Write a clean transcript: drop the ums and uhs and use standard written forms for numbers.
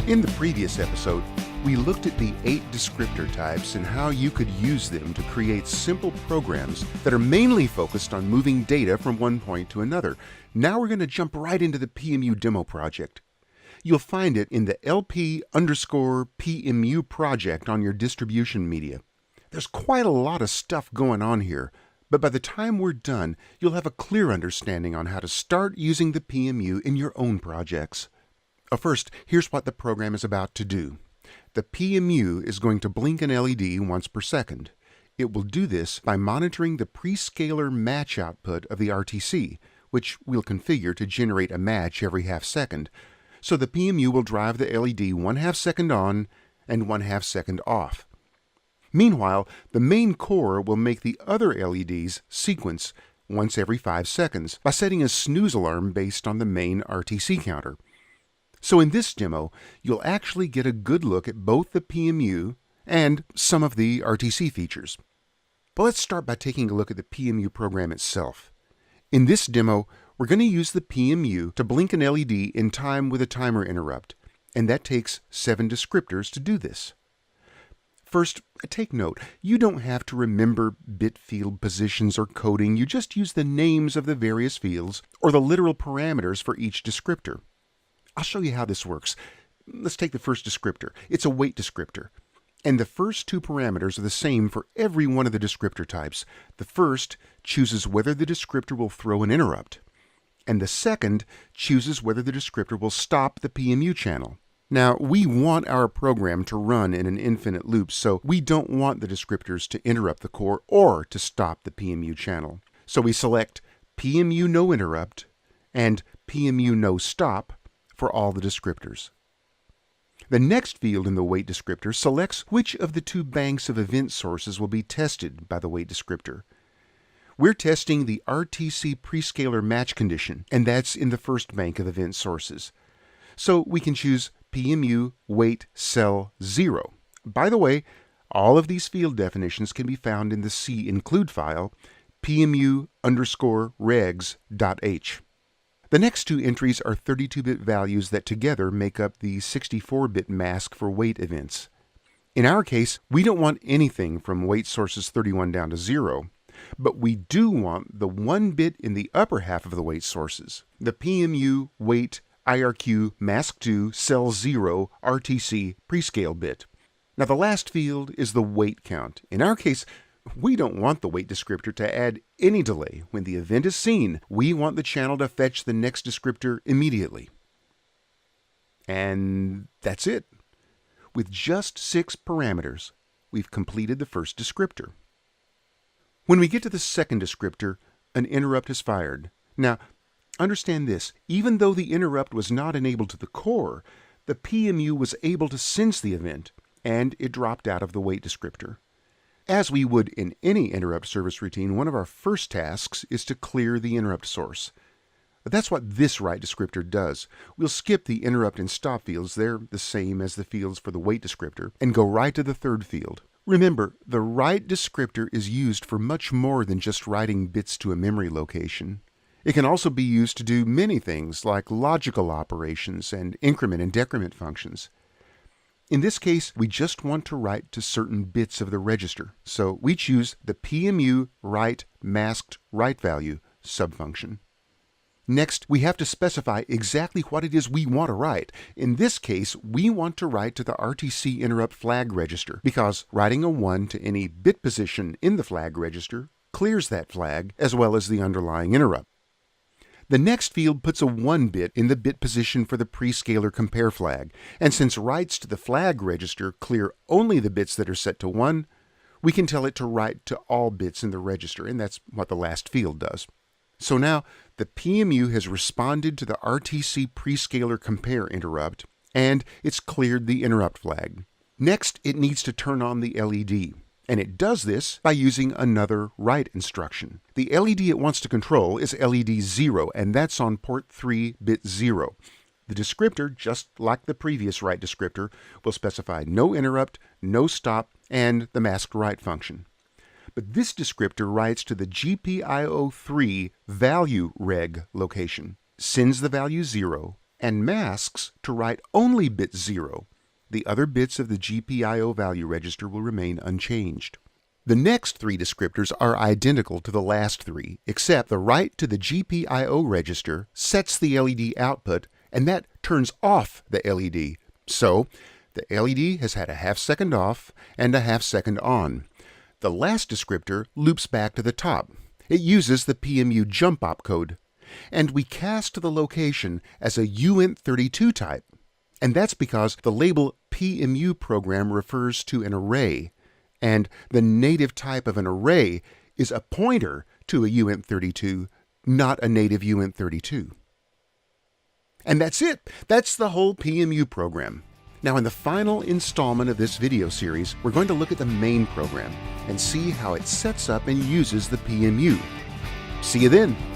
In the previous episode, we looked at the 8 descriptor types and how you could use them to create simple programs that are mainly focused on moving data from one point to another. Now we're going to jump right into the PMU demo project. You'll find it in the LP_PMU project on your distribution media. There's quite a lot of stuff going on here, but by the time we're done, you'll have a clear understanding on how to start using the PMU in your own projects. First, here's what the program is about to do. The PMU is going to blink an LED once per second. It will do this by monitoring the prescaler match output of the RTC, which we'll configure to generate a match every half second. So the PMU will drive the LED 1/2 second on and 1/2 second off. Meanwhile, the main core will make the other LEDs sequence once every 5 seconds by setting a snooze alarm based on the main RTC counter. So in this demo, you'll actually get a good look at both the PMU and some of the RTC features. But let's start by taking a look at the PMU program itself. In this demo, we're going to use the PMU to blink an LED in time with a timer interrupt, and that takes 7 descriptors to do this. First, take note, you don't have to remember bit field positions or coding, you just use the names of the various fields or the literal parameters for each descriptor. I'll show you how this works. Let's take the first descriptor. It's a weight descriptor. And the first 2 parameters are the same for every one of the descriptor types. The first chooses whether the descriptor will throw an interrupt. And the second chooses whether the descriptor will stop the PMU channel. Now, we want our program to run in an infinite loop, so we don't want the descriptors to interrupt the core or to stop the PMU channel. So we select PMU no interrupt and PMU no stop for all the descriptors. The next field in the weight descriptor selects which of the 2 banks of event sources will be tested by the weight descriptor. We're testing the RTC prescaler match condition, and that's in the first bank of event sources. So we can choose PMU weight cell 0. By the way, all of these field definitions can be found in the C include file, PMU_regs.h. The next 2 entries are 32-bit values that together make up the 64-bit mask for weight events. In our case, we don't want anything from weight sources 31 down to 0, but we do want the 1 bit in the upper half of the weight sources, the PMU weight IRQ mask 2 cell 0 RTC prescale bit. Now the last field is the weight count. In our case, we don't want the weight descriptor to add any delay. When the event is seen, we want the channel to fetch the next descriptor immediately. And that's it. With just 6 parameters, we've completed the first descriptor. When we get to the second descriptor, an interrupt is fired. Now, understand this. Even though the interrupt was not enabled to the core, the PMU was able to sense the event, and it dropped out of the weight descriptor. As we would in any interrupt service routine, one of our first tasks is to clear the interrupt source. That's what this write descriptor does. We'll skip the interrupt and stop fields, they're the same as the fields for the weight descriptor, and go right to the third field. Remember, the write descriptor is used for much more than just writing bits to a memory location. It can also be used to do many things like logical operations and increment and decrement functions. In this case, we just want to write to certain bits of the register, so we choose the PMU write masked write value subfunction. Next, we have to specify exactly what it is we want to write. In this case, we want to write to the RTC interrupt flag register, because writing a 1 to any bit position in the flag register clears that flag as well as the underlying interrupt. The next field puts a 1 bit in the bit position for the prescaler compare flag, and since writes to the flag register clear only the bits that are set to 1, we can tell it to write to all bits in the register, and that's what the last field does. So now, the PMU has responded to the RTC prescaler compare interrupt, and it's cleared the interrupt flag. Next, it needs to turn on the LED. And it does this by using another write instruction. The LED it wants to control is LED 0, and that's on port 3, bit 0. The descriptor, just like the previous write descriptor, will specify no interrupt, no stop, and the masked write function. But this descriptor writes to the GPIO3 value reg location, sends the value 0, and masks to write only bit 0. The other bits of the GPIO value register will remain unchanged. The next 3 descriptors are identical to the last 3, except the write to the GPIO register sets the LED output, and that turns off the LED. So, the LED has had a ½ second off and a ½ second on. The last descriptor loops back to the top. It uses the PMU jump opcode, and we cast the location as a uint32 type. And that's because the label PMU program refers to an array, and the native type of an array is a pointer to a uint32, not a native uint32. And that's it. That's the whole PMU program. Now, in the final installment of this video series, we're going to look at the main program and see how it sets up and uses the PMU. See you then.